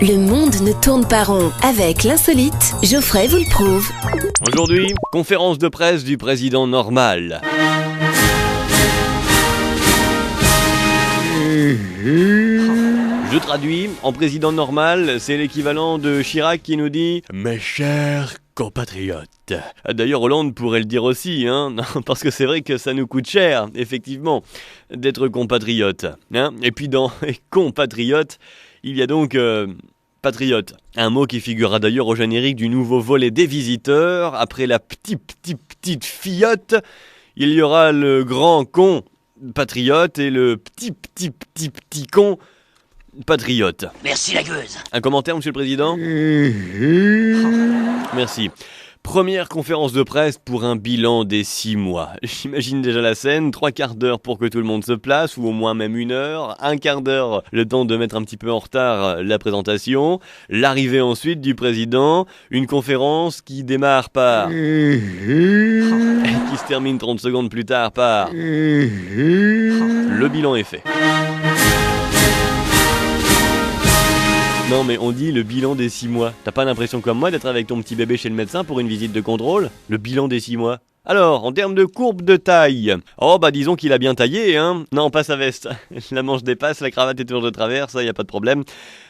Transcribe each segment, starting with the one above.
Le monde ne tourne pas rond. Avec l'insolite, Geoffrey vous le prouve. Aujourd'hui, conférence de presse du président normal. Je traduis, en président normal, c'est l'équivalent de Chirac qui nous dit « Mes chers compatriotes ». D'ailleurs, Hollande pourrait le dire aussi, hein, parce que c'est vrai que ça nous coûte cher, effectivement, d'être compatriote. Hein. Et puis dans « compatriote », il y a donc patriote, un mot qui figurera d'ailleurs au générique du nouveau volet des visiteurs. Après la petite fillette, il y aura le grand con patriote et le petit con patriote. Merci la gueuse. Un commentaire, monsieur le président ? Merci. Première conférence de presse pour un bilan des 6 mois. J'imagine déjà la scène, 3/4 d'heure pour que tout le monde se place, ou au moins même 1 heure, 1/4 d'heure, le temps de mettre un petit peu en retard la présentation, l'arrivée ensuite du président, une conférence qui démarre par... et qui se termine 30 secondes plus tard par... Le bilan est fait. Non mais on dit le bilan des 6 mois. T'as pas l'impression comme moi d'être avec ton petit bébé chez le médecin pour une visite de contrôle ? Le bilan des 6 mois. Alors, en termes de courbe de taille, oh bah disons qu'il a bien taillé, hein. Non, pas sa veste. La manche dépasse, la cravate est toujours de travers, ça y a pas de problème.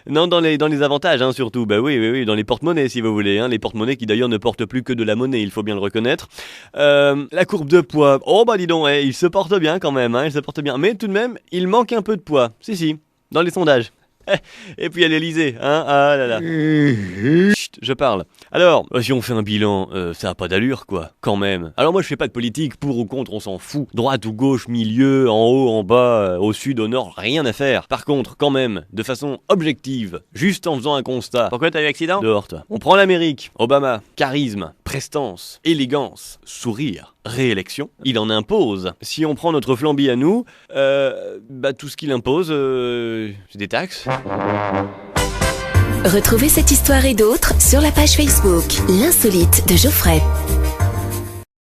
Non, dans les avantages, hein, surtout. Bah oui, dans les porte-monnaies si vous voulez, hein. Les porte-monnaies qui d'ailleurs ne portent plus que de la monnaie, il faut bien le reconnaître. La courbe de poids, oh bah dis donc, il se porte bien quand même, hein, il se porte bien. Mais tout de même, il manque un peu de poids. Si, dans les sondages. Et puis à l'Elysée, hein, ah là là. Chut, je parle. Alors, si on fait un bilan, ça a pas d'allure, quoi, quand même. Alors moi je fais pas de politique, pour ou contre, on s'en fout. Droite ou gauche, milieu, en haut, en bas, au sud, au nord, rien à faire. Par contre, quand même, de façon objective, juste en faisant un constat. Pourquoi t'as eu accident ? Dehors, toi. On prend l'Amérique, Obama, charisme, prestance, élégance, sourire, réélection, il en impose. Si on prend notre Flamby à nous, tout ce qu'il impose, c'est des taxes. Retrouvez cette histoire et d'autres sur la page Facebook L'insolite de Geoffrey.